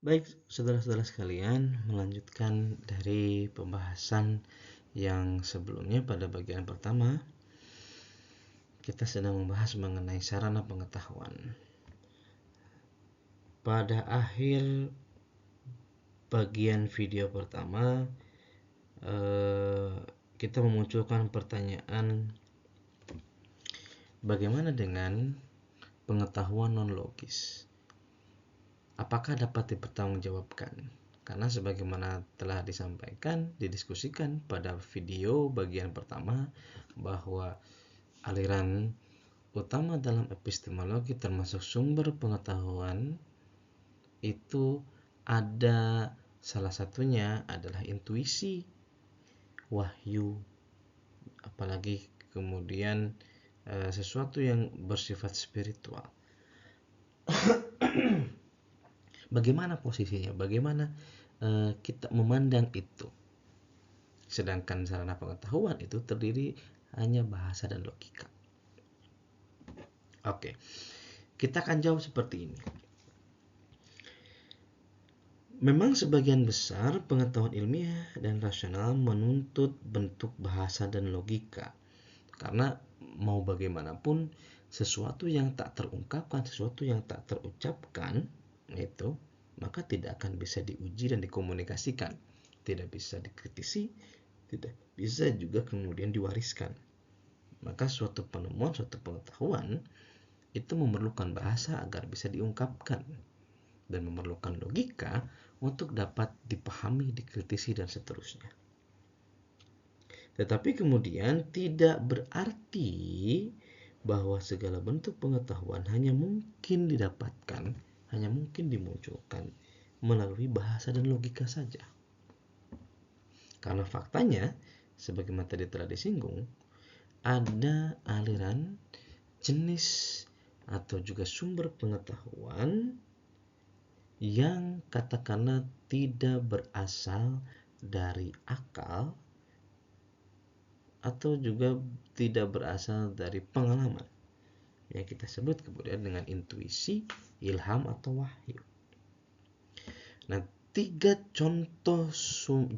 Baik, saudara-saudara sekalian, melanjutkan dari pembahasan yang sebelumnya. Pada bagian pertama, kita sedang membahas mengenai sarana pengetahuan. Pada akhir bagian video pertama, kita memunculkan pertanyaan, bagaimana dengan pengetahuan non-logis? Apakah dapat dipertanggungjawabkan? Karena sebagaimana telah disampaikan, didiskusikan pada video bagian pertama, bahwa aliran utama dalam epistemologi termasuk sumber pengetahuan itu ada, salah satunya adalah intuisi, wahyu, apalagi kemudian sesuatu yang bersifat spiritual. Bagaimana posisinya? Bagaimana kita memandang itu? Sedangkan sarana pengetahuan itu terdiri hanya bahasa dan logika. Oke, kita akan jawab seperti ini. Memang sebagian besar pengetahuan ilmiah dan rasional menuntut bentuk bahasa dan logika. Karena mau bagaimanapun, sesuatu yang tak terungkapkan, sesuatu yang tak terucapkan, itu maka tidak akan bisa diuji dan dikomunikasikan, tidak bisa dikritisi, tidak bisa juga kemudian diwariskan. Maka suatu penemuan, suatu pengetahuan itu memerlukan bahasa agar bisa diungkapkan dan memerlukan logika untuk dapat dipahami, dikritisi, dan seterusnya. Tetapi kemudian tidak berarti bahwa segala bentuk pengetahuan hanya mungkin didapatkan, hanya mungkin dimunculkan melalui bahasa dan logika saja. Karena faktanya, sebagaimana tadi telah disinggung, ada aliran, jenis, atau juga sumber pengetahuan yang katakanlah tidak berasal dari akal atau juga tidak berasal dari pengalaman, yang kita sebut kemudian dengan intuisi, ilham, atau wahyu. Nah, 3 contoh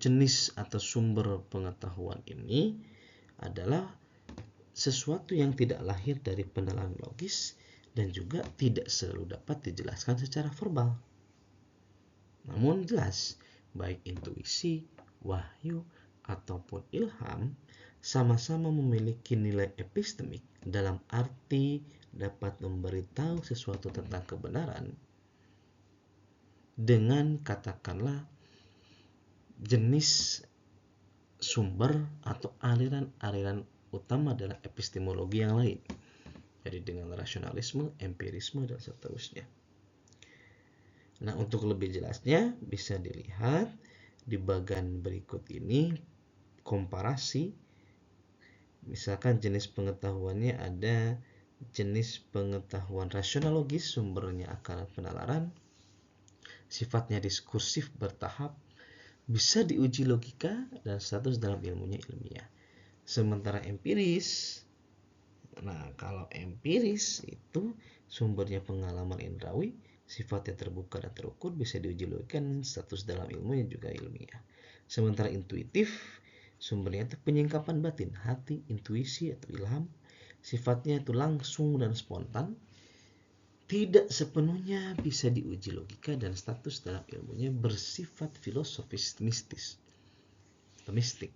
jenis atau sumber pengetahuan ini adalah sesuatu yang tidak lahir dari pendalaman logis dan juga tidak selalu dapat dijelaskan secara verbal. Namun jelas, baik intuisi, wahyu, ataupun ilham sama-sama memiliki nilai epistemik dalam arti dapat memberitahu sesuatu tentang kebenaran dengan katakanlah jenis sumber atau aliran-aliran utama dalam epistemologi yang lain. Jadi dengan rasionalisme, empirisme, dan seterusnya. Nah, untuk lebih jelasnya bisa dilihat di bagian berikut ini, komparasi. Misalkan jenis pengetahuannya ada jenis pengetahuan rasional logis, sumbernya akal penalaran, sifatnya diskursif bertahap, bisa diuji logika, dan status dalam ilmunya ilmiah. Sementara empiris, nah kalau empiris itu sumbernya pengalaman indrawi, sifatnya terbuka dan terukur, bisa diuji logika, dan status dalam ilmunya juga ilmiah. Sementara intuitif, sumbernya itu penyingkapan batin, hati, intuisi atau ilham, sifatnya itu langsung dan spontan, tidak sepenuhnya bisa diuji logika, dan status dalam ilmunya bersifat filosofis mistis atau mistik.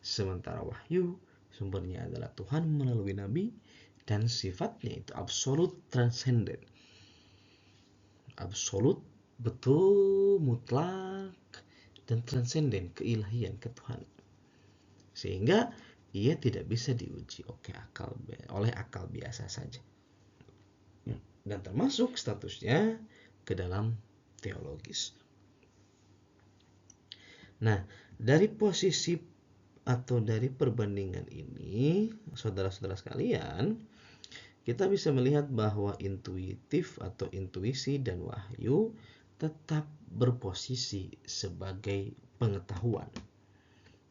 Sementara wahyu, sumbernya adalah Tuhan melalui nabi, dan sifatnya itu absolut transenden, absolut, betul, mutlak, dan transenden, keilahian, ketuhanan. Sehingga ia tidak bisa diuji oleh akal biasa saja. Dan termasuk statusnya ke dalam teologis. Nah, dari posisi atau dari perbandingan ini, saudara-saudara sekalian, kita bisa melihat bahwa intuitif atau intuisi dan wahyu tetap berposisi sebagai pengetahuan.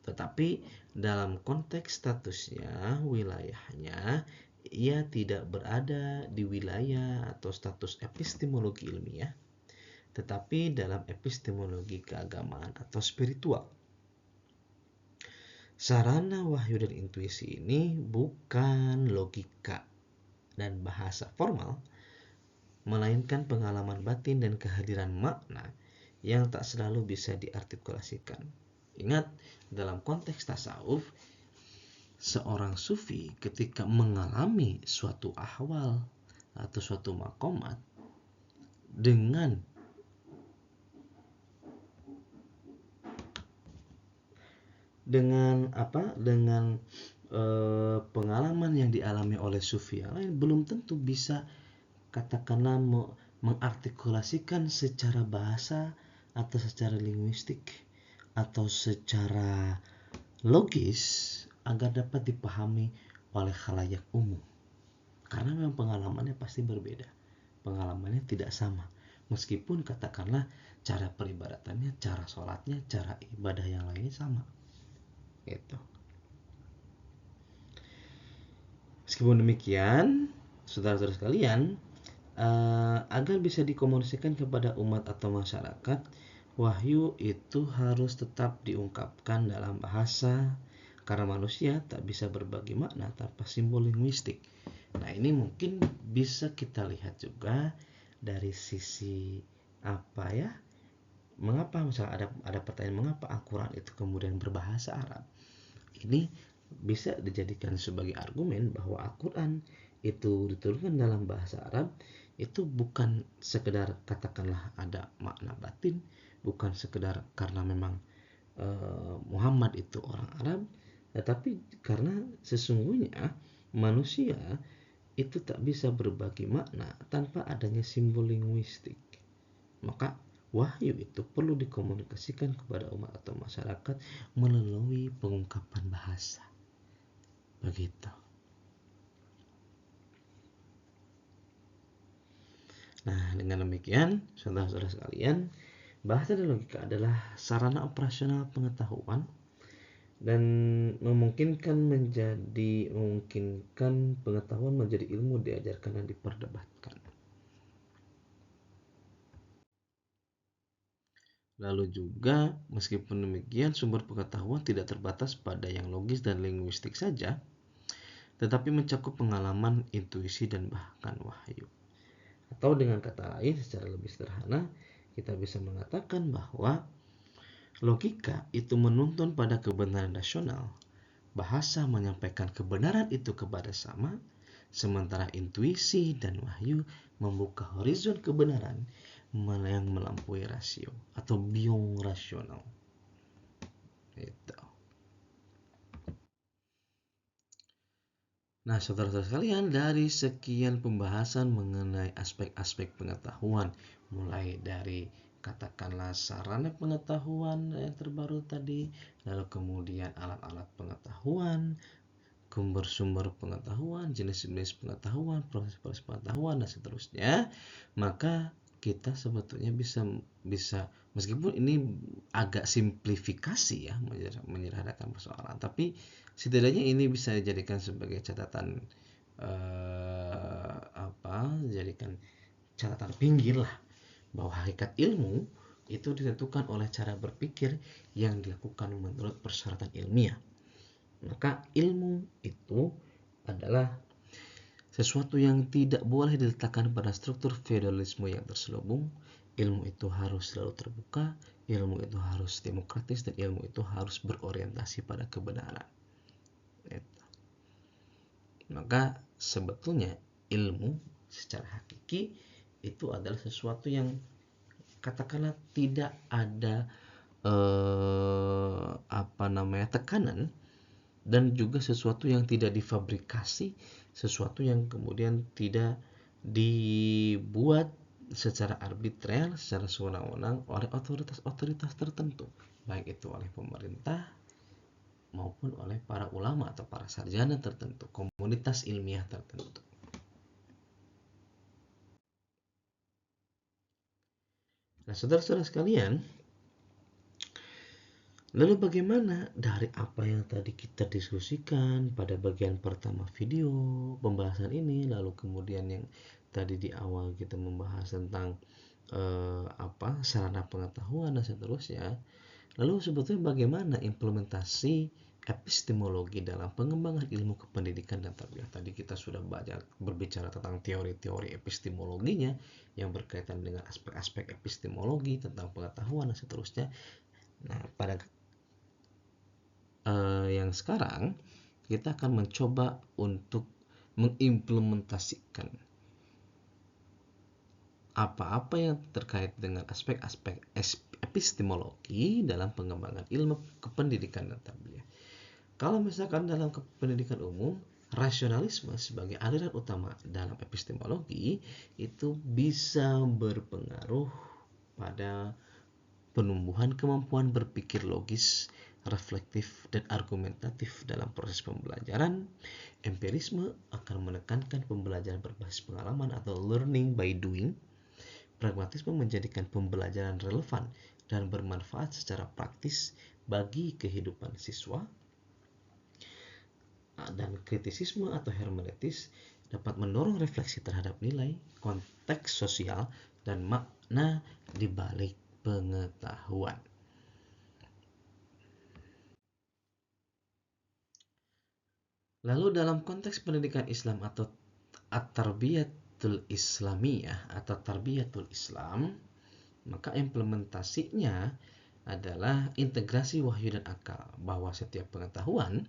Tetapi dalam konteks statusnya, wilayahnya, ia tidak berada di wilayah atau status epistemologi ilmiah, tetapi dalam epistemologi keagamaan atau spiritual. Sarana wahyu dan intuisi ini bukan logika dan bahasa formal, melainkan pengalaman batin dan kehadiran makna yang tak selalu bisa diartikulasikan. Ingat, dalam konteks tasawuf, seorang sufi ketika mengalami suatu ahwal atau suatu makomat dengan pengalaman yang dialami oleh sufi yang lain, belum tentu bisa katakanlah mengartikulasikan secara bahasa atau secara linguistik atau secara logis agar dapat dipahami oleh khalayak umum. Karena memang pengalamannya pasti berbeda. Pengalamannya tidak sama. Meskipun katakanlah cara peribadatannya, cara sholatnya, cara ibadah yang lainnya sama. Gitu. Meskipun demikian, saudara-saudara sekalian, agar bisa dikomunikasikan kepada umat atau masyarakat, wahyu itu harus tetap diungkapkan dalam bahasa, karena manusia tak bisa berbagi makna tanpa simbol linguistik. Nah, ini mungkin bisa kita lihat juga dari sisi apa ya? Mengapa misalnya ada pertanyaan mengapa Al-Qur'an itu kemudian berbahasa Arab? Ini bisa dijadikan sebagai argumen bahwa Al-Qur'an itu diturunkan dalam bahasa Arab itu bukan sekedar katakanlah ada makna batin, bukan sekedar karena memang Muhammad itu orang Arab, tetapi karena sesungguhnya manusia itu tak bisa berbagi makna tanpa adanya simbol linguistik. Maka wahyu itu perlu dikomunikasikan kepada umat atau masyarakat melalui pengungkapan bahasa. Begitu. Nah, dengan demikian, saudara-saudara sekalian, bahasa dan logika adalah sarana operasional pengetahuan dan memungkinkan pengetahuan menjadi ilmu diajarkan dan diperdebatkan. Lalu juga, meskipun demikian, sumber pengetahuan tidak terbatas pada yang logis dan linguistik saja, tetapi mencakup pengalaman, intuisi, dan bahkan wahyu. Atau dengan kata lain, secara lebih sederhana, kita bisa mengatakan bahwa logika itu menuntun pada kebenaran rasional. Bahasa menyampaikan kebenaran itu kepada sama, sementara intuisi dan wahyu membuka horizon kebenaran yang melampaui rasio atau beyond rasional. Itu. Nah, saudara-saudara sekalian, dari sekian pembahasan mengenai aspek-aspek pengetahuan, mulai dari katakanlah sarana pengetahuan yang terbaru tadi, lalu kemudian alat-alat pengetahuan, sumber pengetahuan, jenis-jenis pengetahuan, proses-proses pengetahuan, dan seterusnya, maka kita sebetulnya bisa meskipun ini agak simplifikasi ya menyederhanakan persoalan, tapi setidaknya ini bisa dijadikan sebagai catatan jadikan catatan pinggir lah, bahwa hakikat ilmu itu ditentukan oleh cara berpikir yang dilakukan menurut persyaratan ilmiah. Maka ilmu itu adalah sesuatu yang tidak boleh diletakkan pada struktur feodalisme yang terselubung. Ilmu itu harus selalu terbuka, ilmu itu harus demokratis, dan ilmu itu harus berorientasi pada kebenaran. Maka sebetulnya ilmu secara hakiki itu adalah sesuatu yang katakanlah tidak ada tekanan, dan juga sesuatu yang tidak difabrikasi, sesuatu yang kemudian tidak dibuat secara arbitrer, secara sewenang-wenang oleh otoritas-otoritas tertentu, baik itu oleh pemerintah maupun oleh para ulama atau para sarjana tertentu, komunitas ilmiah tertentu. Nah, saudara-saudara sekalian, lalu bagaimana dari apa yang tadi kita diskusikan pada bagian pertama video pembahasan ini, lalu kemudian yang tadi di awal kita membahas tentang sarana pengetahuan dan seterusnya. Lalu sebetulnya bagaimana implementasi epistemologi dalam pengembangan ilmu kependidikan dan tarbiyah? Tadi kita sudah banyak berbicara tentang teori-teori epistemologinya yang berkaitan dengan aspek-aspek epistemologi tentang pengetahuan dan seterusnya. Nah, pada yang sekarang kita akan mencoba untuk mengimplementasikan apa-apa yang terkait dengan aspek-aspek epistemologi dalam pengembangan ilmu kependidikan dan tarbiyah. Kalau misalkan dalam pendidikan umum, rasionalisme sebagai aliran utama dalam epistemologi itu bisa berpengaruh pada penumbuhan kemampuan berpikir logis, reflektif, dan argumentatif dalam proses pembelajaran. Empirisme akan menekankan pembelajaran berbasis pengalaman atau learning by doing. Pragmatisme menjadikan pembelajaran relevan dan bermanfaat secara praktis bagi kehidupan siswa. Dan kritisisme atau hermeneutis dapat mendorong refleksi terhadap nilai, konteks sosial, dan makna di balik pengetahuan. Lalu dalam konteks pendidikan Islam atau at-tarbiyatul islamiyah atau tarbiyatul Islam, maka implementasinya adalah integrasi wahyu dan akal, bahwa setiap pengetahuan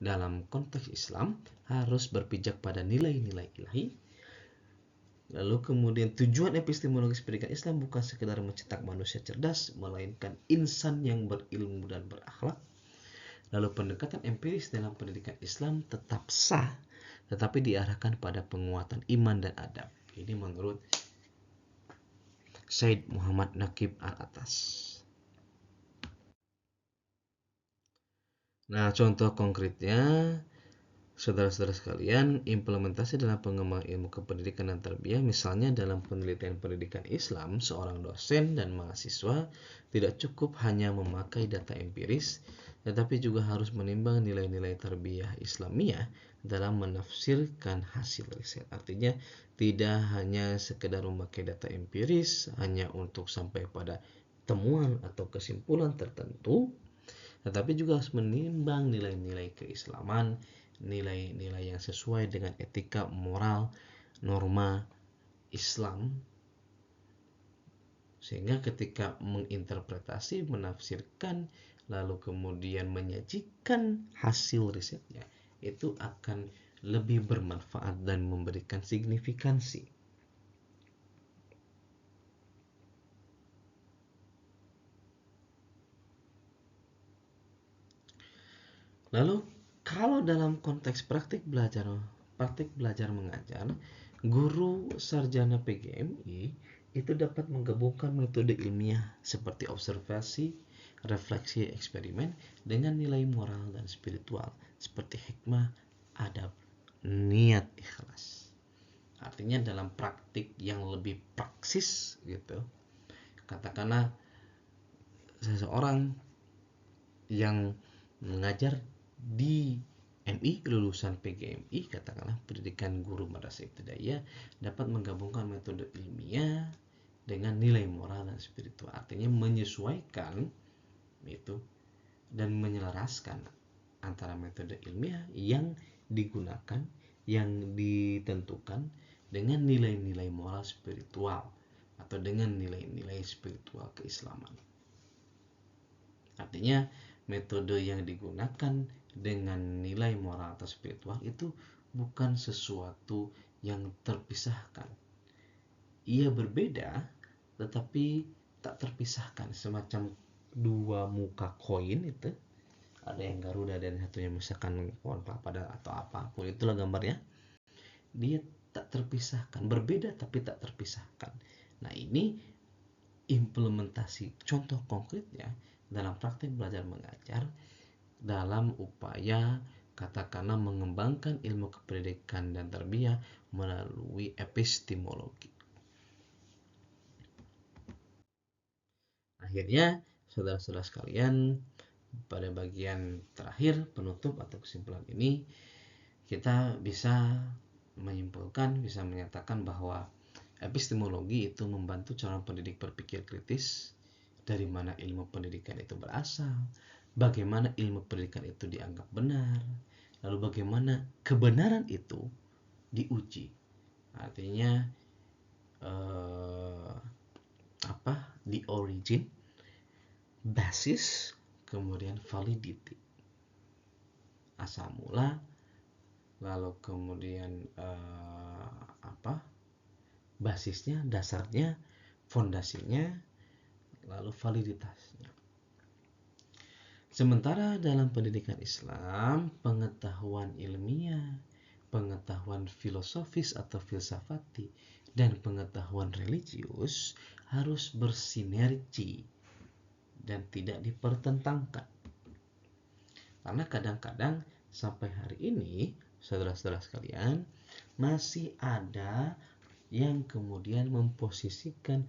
dalam konteks Islam harus berpijak pada nilai-nilai ilahi. Lalu kemudian tujuan epistemologis pendidikan Islam bukan sekedar mencetak manusia cerdas, melainkan insan yang berilmu dan berakhlak. Lalu pendekatan empiris dalam pendidikan Islam tetap sah, tetapi diarahkan pada penguatan iman dan adab. Ini menurut Syed Muhammad Naqib Al-Atas. Nah, contoh konkretnya, saudara-saudara sekalian, implementasi dalam pengembangan ilmu kependidikan dan tarbiyah, misalnya dalam penelitian pendidikan Islam, seorang dosen dan mahasiswa tidak cukup hanya memakai data empiris, tetapi juga harus menimbang nilai-nilai tarbiyah Islamiyah dalam menafsirkan hasil riset. Artinya, tidak hanya sekedar memakai data empiris hanya untuk sampai pada temuan atau kesimpulan tertentu, tetapi juga harus menimbang nilai-nilai keislaman, nilai-nilai yang sesuai dengan etika, moral, norma Islam, sehingga ketika menginterpretasi, menafsirkan, lalu kemudian menyajikan hasil risetnya, itu akan lebih bermanfaat dan memberikan signifikansi. Lalu kalau dalam konteks praktik belajar mengajar, guru sarjana PGMI itu dapat menggabungkan metode ilmiah seperti observasi, refleksi, eksperimen dengan nilai moral dan spiritual seperti hikmah, adab, niat, ikhlas. Artinya dalam praktik yang lebih praksis gitu. Katakanlah seseorang yang mengajar di MI, lulusan PGMI, katakanlah pendidikan guru madrasah ibtidaiyah, dapat menggabungkan metode ilmiah dengan nilai moral dan spiritual. Artinya menyesuaikan itu dan menyelaraskan antara metode ilmiah yang digunakan, yang ditentukan dengan nilai-nilai moral spiritual atau dengan nilai-nilai spiritual keislaman. Artinya metode yang digunakan dengan nilai moral atau spiritual itu bukan sesuatu yang terpisahkan. Ia berbeda tetapi tak terpisahkan, semacam dua muka koin itu. Ada yang Garuda dan satunya misalkan pohon kelapa atau apapun itulah gambarnya. Dia tak terpisahkan, berbeda tapi tak terpisahkan. Nah, ini implementasi contoh konkretnya dalam praktik belajar mengajar dalam upaya katakanlah mengembangkan ilmu kependidikan dan tarbiyah melalui epistemologi. Akhirnya, saudara-saudara sekalian, pada bagian terakhir penutup atau kesimpulan ini, kita bisa menyimpulkan, bisa menyatakan bahwa Epistemologi itu membantu calon pendidik berpikir kritis, dari mana ilmu pendidikan itu berasal, bagaimana ilmu pendidikan itu dianggap benar, lalu bagaimana kebenaran itu diuji. Artinya the origin, basis, kemudian validity, asal mula, lalu kemudian basisnya, dasarnya, fondasinya, lalu validitasnya. Sementara dalam pendidikan Islam, pengetahuan ilmiah, pengetahuan filosofis atau filsafati, dan pengetahuan religius harus bersinergi dan tidak dipertentangkan. Karena kadang-kadang sampai hari ini, saudara-saudara sekalian, masih ada yang kemudian memposisikan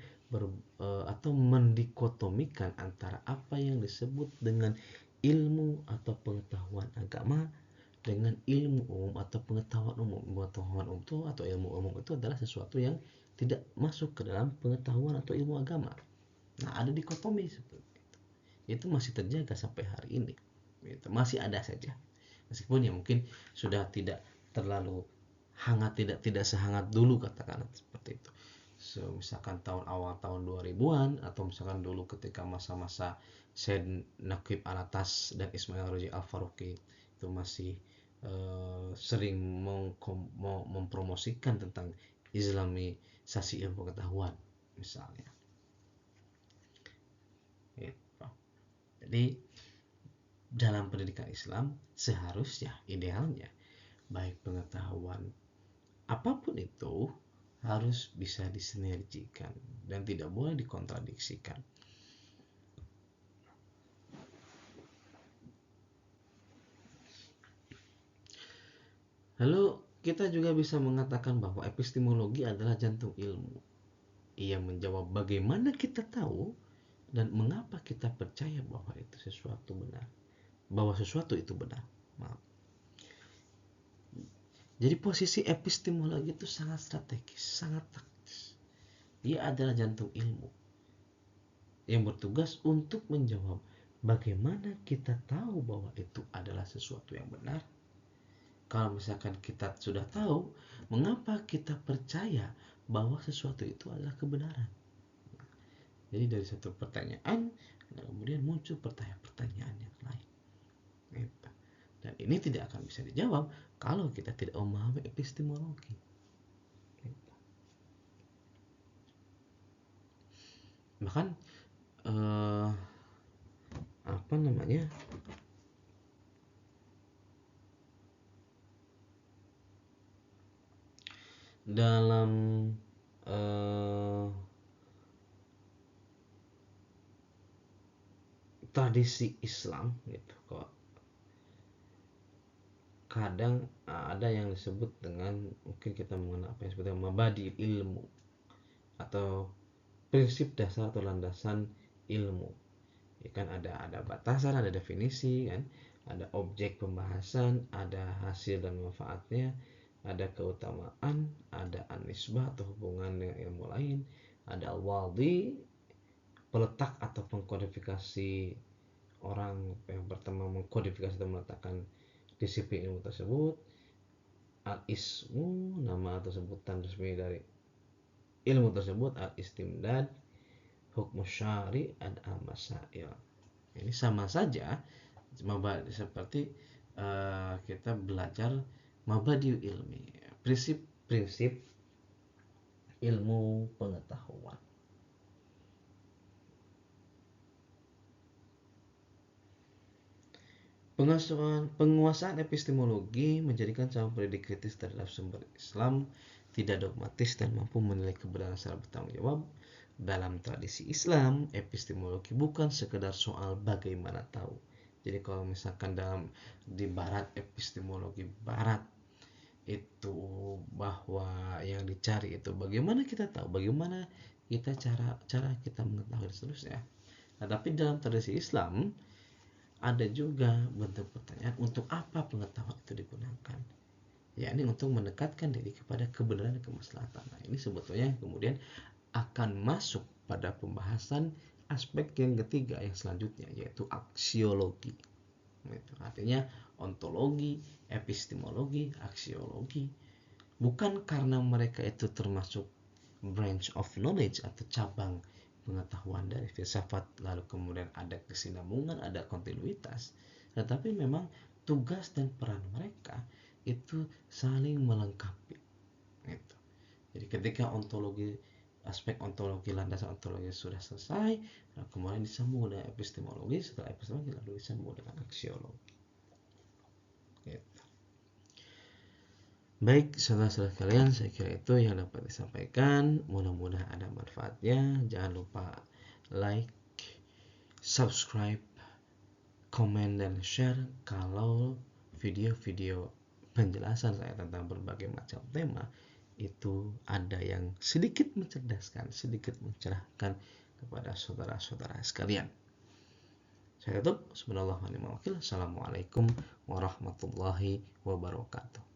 atau mendikotomikan antara apa yang disebut dengan ilmu atau pengetahuan agama dengan ilmu umum atau pengetahuan umum. Pengetahuan umum itu atau ilmu umum itu adalah sesuatu yang tidak masuk ke dalam pengetahuan atau ilmu agama. Nah, ada dikotomi seperti itu. Itu masih terjaga sampai hari ini. Itu masih ada saja. Meskipun ya mungkin sudah tidak terlalu hangat, tidak sehangat dulu, katakan seperti itu. So, misalkan awal tahun 2000-an atau misalkan dulu ketika masa-masa Syed Naqib Alatas dan Ismail Raji Al-Faruqi itu masih sering mempromosikan tentang islamisasi ilmu pengetahuan misalnya. Gitu. Jadi dalam pendidikan Islam seharusnya idealnya baik pengetahuan apapun itu harus bisa disinergikan dan tidak boleh dikontradiksikan. Lalu kita juga bisa mengatakan bahwa epistemologi adalah jantung ilmu. Ia menjawab bagaimana kita tahu dan mengapa kita percaya bahwa itu sesuatu benar. Bahwa sesuatu itu benar. Maaf. Jadi posisi epistemologi itu sangat strategis, sangat taktis. Ia adalah jantung ilmu yang bertugas untuk menjawab bagaimana kita tahu bahwa itu adalah sesuatu yang benar. Kalau misalkan kita sudah tahu, mengapa kita percaya bahwa sesuatu itu adalah kebenaran? Jadi dari satu pertanyaan, kemudian muncul pertanyaan-pertanyaan yang lain. Dan ini tidak akan bisa dijawab kalau kita tidak memahami epistemologi. Bahkan dalam tradisi Islam gitu kok kadang ada yang disebut dengan, mungkin kita mengenal apa yang disebut dengan mabadi ilmu atau prinsip dasar atau landasan ilmu. Ya kan ada batasan, ada definisi kan, ada objek pembahasan, ada hasil dan manfaatnya, ada keutamaan, ada an-nisbah atau hubungan dengan ilmu lain, ada al-wadi, peletak atau pengkodifikasi, orang yang pertama mengkodifikasi atau meletakkan disiplin ilmu tersebut, al-ismu, nama atau sebutan resmi dari ilmu tersebut, al-istimdad, hukmu syari, dan al-masail. Ini sama saja seperti kita belajar mabadiul ilmi, prinsip-prinsip ilmu pengetahuan. Penguasaan epistemologi menjadikan calon pendidik kritis terhadap sumber Islam, tidak dogmatis dan mampu menilai kebenaran secara bertanggung jawab. Dalam tradisi Islam, epistemologi bukan sekedar soal bagaimana tahu. Jadi kalau misalkan di barat, epistemologi barat itu bahwa yang dicari itu bagaimana kita tahu, bagaimana kita cara kita mengetahui dan seterusnya. Nah, tapi dalam tradisi Islam ada juga bentuk pertanyaan, untuk apa pengetahuan itu digunakan? yakni untuk mendekatkan diri kepada kebenaran dan kemaslahatan. Nah, ini sebetulnya kemudian akan masuk pada pembahasan aspek yang ketiga yang selanjutnya, yaitu aksiologi. Artinya ontologi, epistemologi, aksiologi. Bukan karena mereka itu termasuk branch of knowledge atau cabang pengetahuan dari filsafat, lalu kemudian ada kesinambungan, ada kontinuitas, tetapi memang tugas dan peran mereka itu saling melengkapi. Gitu. Jadi ketika aspek ontologi, landasan ontologi sudah selesai, nah kemudian disambung dengan epistemologi, setelah epistemologi lalu disambung dengan aksiologi. Gitu. Baik, saudara-saudara kalian, saya kira itu yang dapat disampaikan. Mudah-mudahan ada manfaatnya. Jangan lupa like, subscribe, komen, dan share kalau video-video penjelasan saya tentang berbagai macam tema itu ada yang sedikit mencerdaskan, sedikit mencerahkan kepada saudara-saudara sekalian. Saya tutup. Subhanallah wa ni'mal wakil. Assalamualaikum warahmatullahi wabarakatuh.